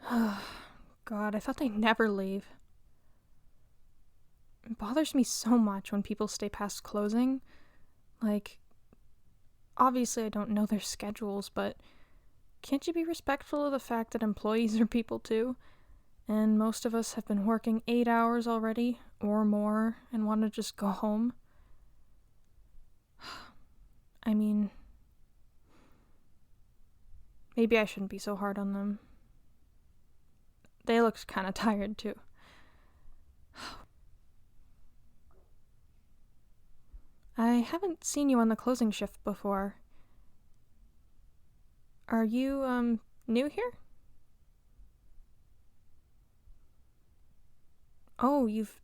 God, I thought they'd never leave. It bothers me so much when people stay past closing. Like, obviously I don't know their schedules, but can't you be respectful of the fact that employees are people too? And most of us have been working 8 hours already, or more, and want to just go home. I mean, maybe I shouldn't be so hard on them. They looked kind of tired too. I haven't seen you on the closing shift before. Are you, new here? Oh, you've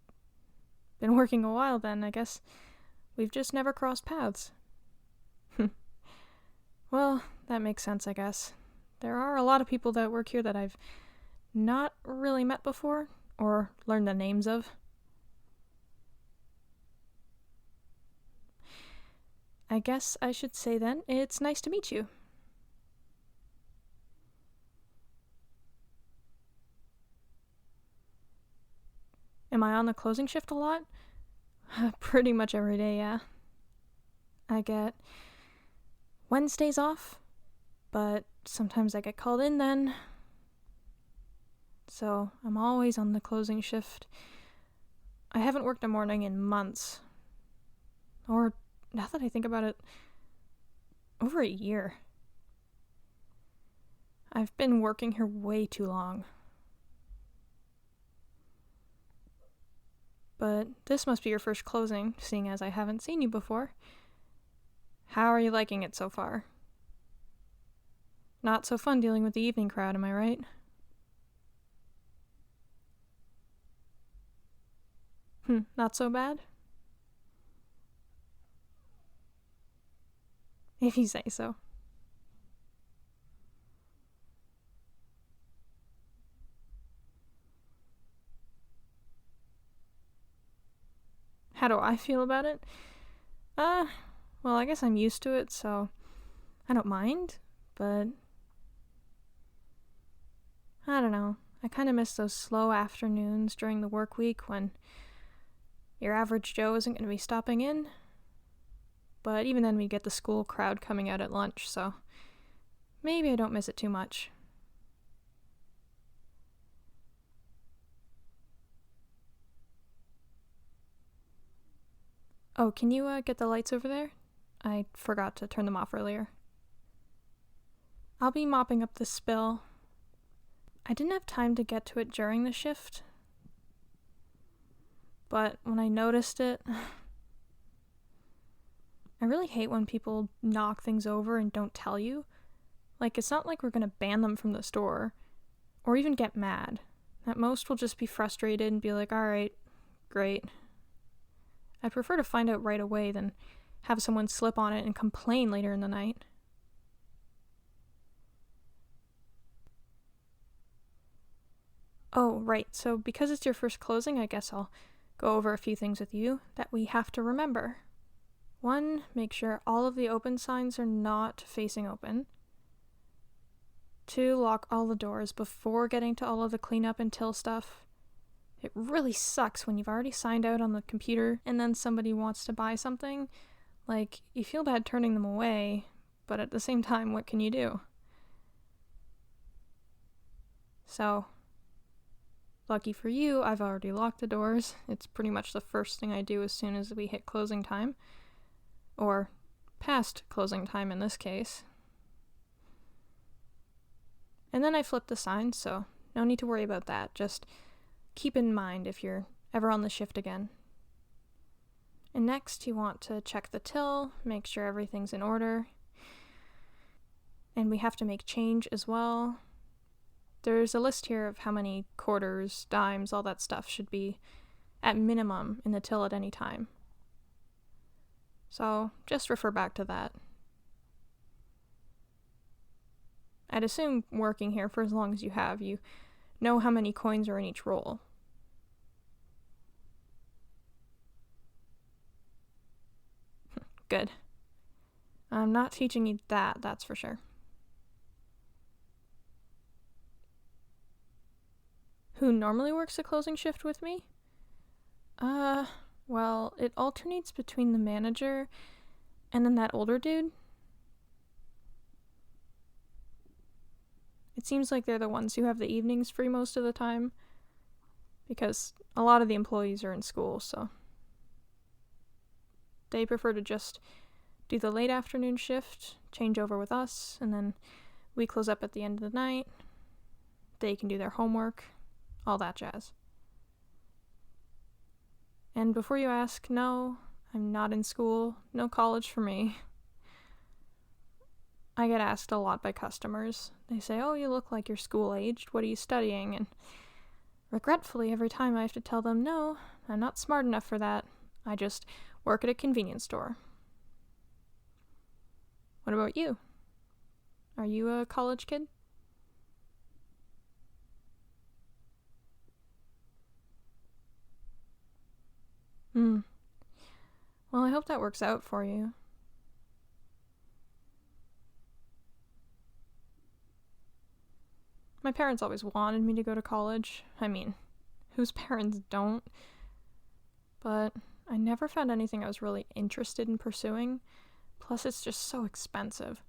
been working a while then, I guess. We've just never crossed paths. Well, that makes sense, I guess. There are a lot of people that work here that I've not really met before, or learned the names of. I guess I should say then, it's nice to meet you. Am I on the closing shift a lot? Pretty much every day, yeah. I get Wednesdays off, but sometimes I get called in then. So I'm always on the closing shift. I haven't worked a morning in months. Or, now that I think about it, over a year. I've been working here way too long. But this must be your first closing, seeing as I haven't seen you before. How are you liking it so far? Not so fun dealing with the evening crowd, am I right? Not so bad? If you say so. How do I feel about it? Well, I guess I'm used to it, so I don't mind, but I don't know. I kind of miss those slow afternoons during the work week when your average Joe isn't going to be stopping in. But even then, we get the school crowd coming out at lunch, so maybe I don't miss it too much. Oh, can you get the lights over there? I forgot to turn them off earlier. I'll be mopping up the spill. I didn't have time to get to it during the shift, but when I noticed it, I really hate when people knock things over and don't tell you. Like, it's not like we're gonna ban them from the store, or even get mad. At most, we'll just be frustrated and be like, alright, great. I'd prefer to find out right away than have someone slip on it and complain later in the night. Oh, right, so because it's your first closing, I guess I'll go over a few things with you that we have to remember. 1, make sure all of the open signs are not facing open. 2, lock all the doors before getting to all of the cleanup and till stuff. It really sucks when you've already signed out on the computer and then somebody wants to buy something. Like, you feel bad turning them away, but at the same time, what can you do? So, lucky for you, I've already locked the doors. It's pretty much the first thing I do as soon as we hit closing time. Or past closing time in this case. And then I flip the signs, so no need to worry about that. Just keep in mind if you're ever on the shift again. And next, you want to check the till, make sure everything's in order. And we have to make change as well. There's a list here of how many quarters, dimes, all that stuff should be at minimum in the till at any time. So just refer back to that. I'd assume working here for as long as you have, you know how many coins are in each roll. Good. I'm not teaching you that, that's for sure. who normally works the closing shift with me? Well, it alternates between the manager and then that older dude. It seems like they're the ones who have the evenings free most of the time, because a lot of the employees are in school, so they prefer to just do the late afternoon shift, change over with us, and then we close up at the end of the night. They can do their homework, all that jazz. And before you ask, no, I'm not in school, no college for me. I get asked a lot by customers. They say, oh, you look like you're school-aged, what are you studying? And regretfully, every time I have to tell them, no, I'm not smart enough for that. I just work at a convenience store. What about you? Are you a college kid? Well, I hope that works out for you. My parents always wanted me to go to college. I mean, whose parents don't? But I never found anything I was really interested in pursuing. Plus, it's just so expensive.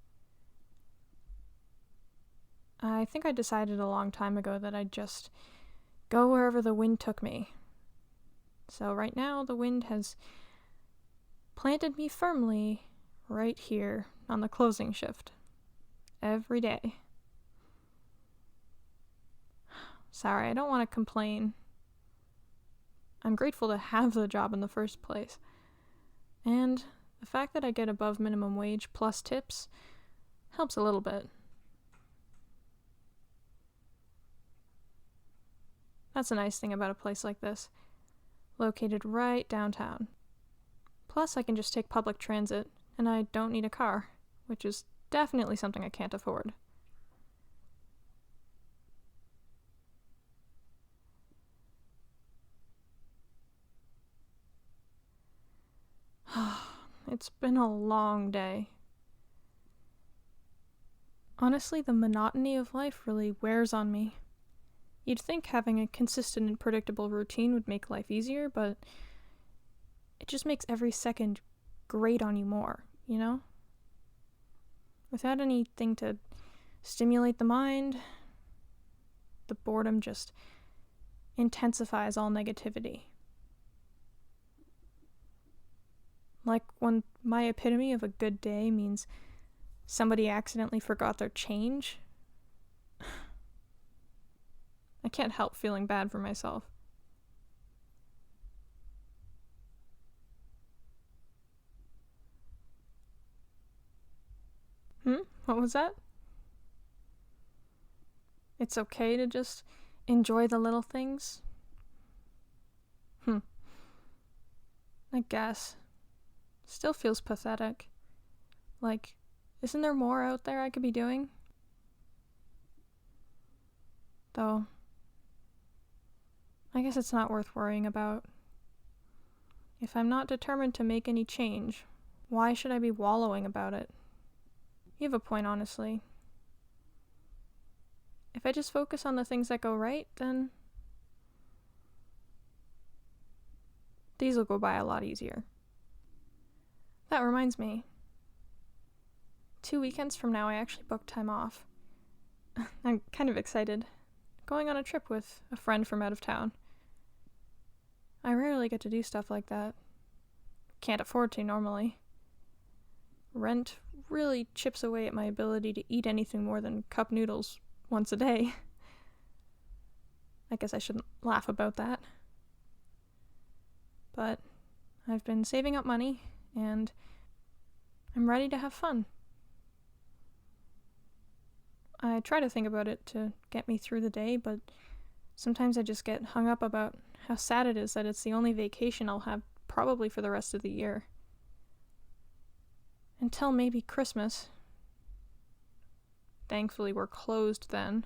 I think I decided a long time ago that I'd just go wherever the wind took me. So right now, the wind has planted me firmly right here on the closing shift. Every day. Sorry, I don't want to complain. I'm grateful to have the job in the first place. And the fact that I get above minimum wage plus tips helps a little bit. That's a nice thing about a place like this, located right downtown. Plus, I can just take public transit, and I don't need a car, which is definitely something I can't afford. It's been a long day. Honestly, the monotony of life really wears on me. You'd think having a consistent and predictable routine would make life easier, but it just makes every second grate on you more, you know? Without anything to stimulate the mind, the boredom just intensifies all negativity. Like when my epitome of a good day means somebody accidentally forgot their change, I can't help feeling bad for myself. What was that? It's okay to just enjoy the little things? I guess. Still feels pathetic. Like, isn't there more out there I could be doing? Though, I guess it's not worth worrying about. If I'm not determined to make any change, why should I be wallowing about it? You have a point, honestly. If I just focus on the things that go right, then these will go by a lot easier. That reminds me. 2 weekends from now, I actually booked time off. I'm kind of excited. Going on a trip with a friend from out of town. I rarely get to do stuff like that. Can't afford to normally. Rent really chips away at my ability to eat anything more than cup noodles once a day. I guess I shouldn't laugh about that. But I've been saving up money, and I'm ready to have fun. I try to think about it to get me through the day, but sometimes I just get hung up about how sad it is that it's the only vacation I'll have probably for the rest of the year. Until maybe Christmas. Thankfully, we're closed then.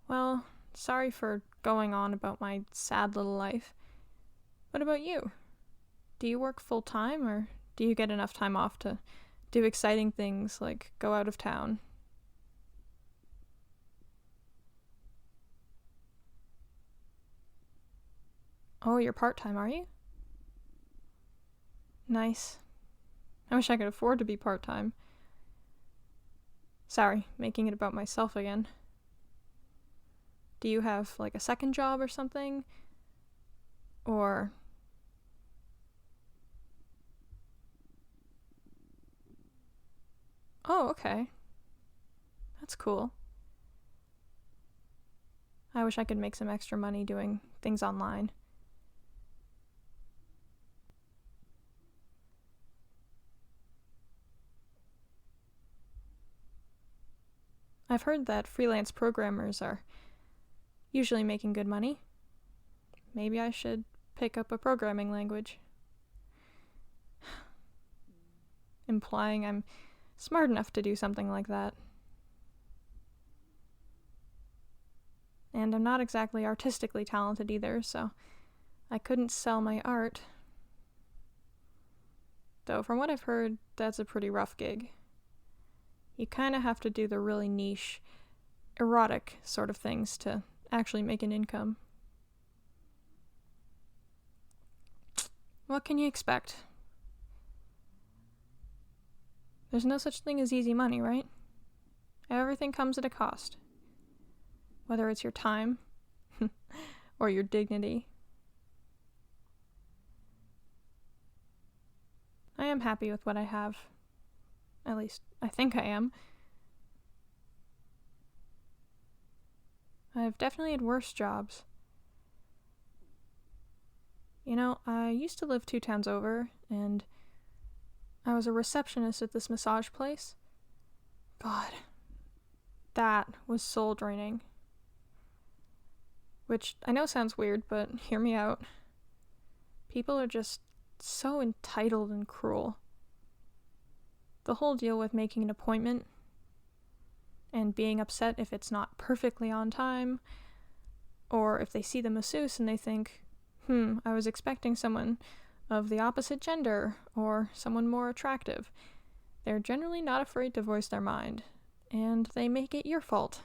Well, sorry for going on about my sad little life. What about you? Do you work full time, or do you get enough time off to do exciting things like go out of town? Oh, you're part-time, are you? Nice. I wish I could afford to be part-time. Sorry, making it about myself again. Do you have, like, a second job or something? Or... Oh, okay. That's cool. I wish I could make some extra money doing things online. I've heard that freelance programmers are usually making good money. Maybe I should pick up a programming language. Implying I'm smart enough to do something like that. And I'm not exactly artistically talented either, so I couldn't sell my art. Though from what I've heard, that's a pretty rough gig. You kind of have to do the really niche, erotic sort of things to actually make an income. What can you expect? There's no such thing as easy money, right? Everything comes at a cost. Whether it's your time or your dignity. I am happy with what I have. At least, I think I am. I've definitely had worse jobs. You know, I used to live 2 towns over, and I was a receptionist at this massage place. God, that was soul draining. Which I know sounds weird, but hear me out. People are just so entitled and cruel. The whole deal with making an appointment and being upset if it's not perfectly on time, or if they see the masseuse and they think, I was expecting someone of the opposite gender or someone more attractive. They're generally not afraid to voice their mind, and they make it your fault,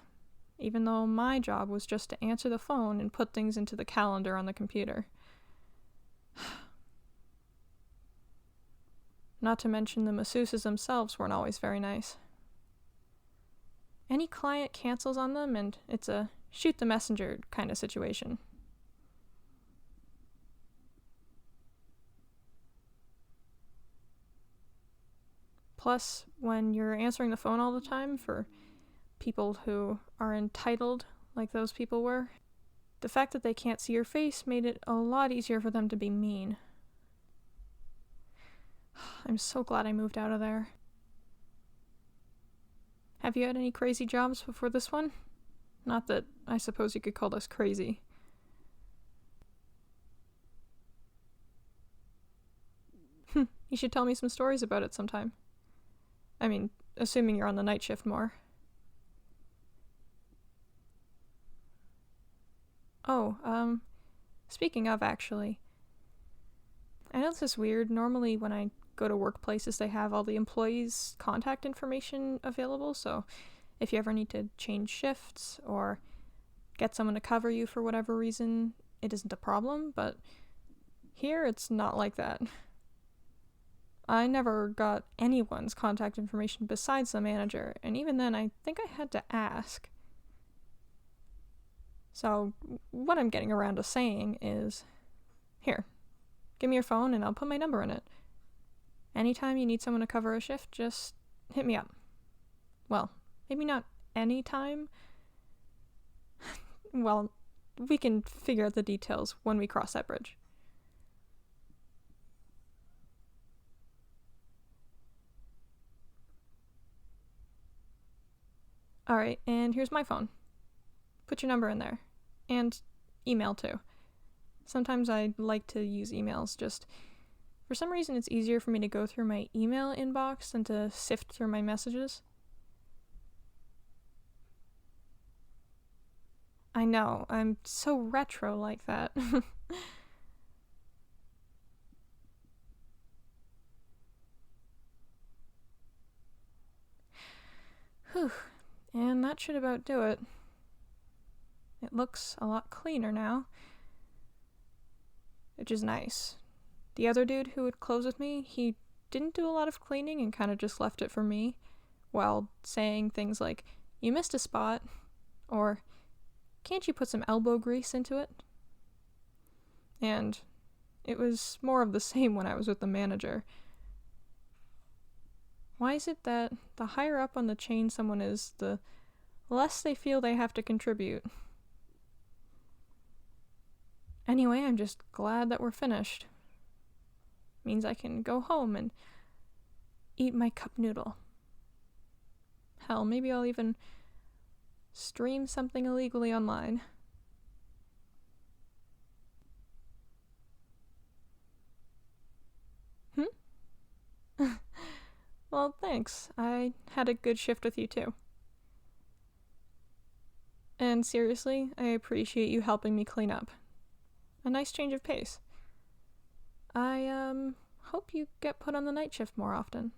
even though my job was just to answer the phone and put things into the calendar on the computer. Not to mention the masseuses themselves weren't always very nice. Any client cancels on them and it's a shoot the messenger kind of situation. Plus, when you're answering the phone all the time for people who are entitled like those people were, the fact that they can't see your face made it a lot easier for them to be mean. I'm so glad I moved out of there. Have you had any crazy jobs before this one? Not that I suppose you could call this crazy. You should tell me some stories about it sometime. I mean, assuming you're on the night shift more. Oh, speaking of, actually. I know this is weird. Normally when I go to workplaces, they have all the employees' contact information available, so if you ever need to change shifts or get someone to cover you for whatever reason, it isn't a problem, but here it's not like that. I never got anyone's contact information besides the manager, and even then I think I had to ask. So what I'm getting around to saying is, here, give me your phone and I'll put my number in it. Anytime you need someone to cover a shift, just hit me up. Well, maybe not anytime. Well, we can figure out the details when we cross that bridge. Alright, and here's my phone. Put your number in there. And email too. Sometimes I like to use emails, just for some reason it's easier for me to go through my email inbox than to sift through my messages. I know, I'm so retro like that. And that should about do it. It looks a lot cleaner now, which is nice. The other dude who would close with me, he didn't do a lot of cleaning and kind of just left it for me, while saying things like, "You missed a spot," or "Can't you put some elbow grease into it?" And it was more of the same when I was with the manager. Why is it that the higher up on the chain someone is, the less they feel they have to contribute? Anyway, I'm just glad that we're finished. Means I can go home and eat my cup noodle. Hell, maybe I'll even stream something illegally online. Well, thanks. I had a good shift with you too. And seriously, I appreciate you helping me clean up. A nice change of pace. I hope you get put on the night shift more often.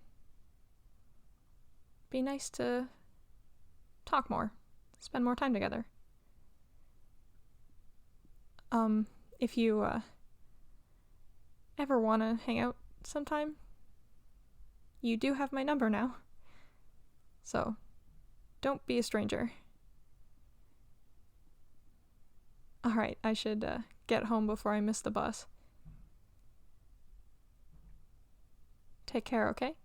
Be nice to talk more, spend more time together. If you ever want to hang out sometime, you do have my number now. So, don't be a stranger. Alright, I should get home before I miss the bus. Take care, okay?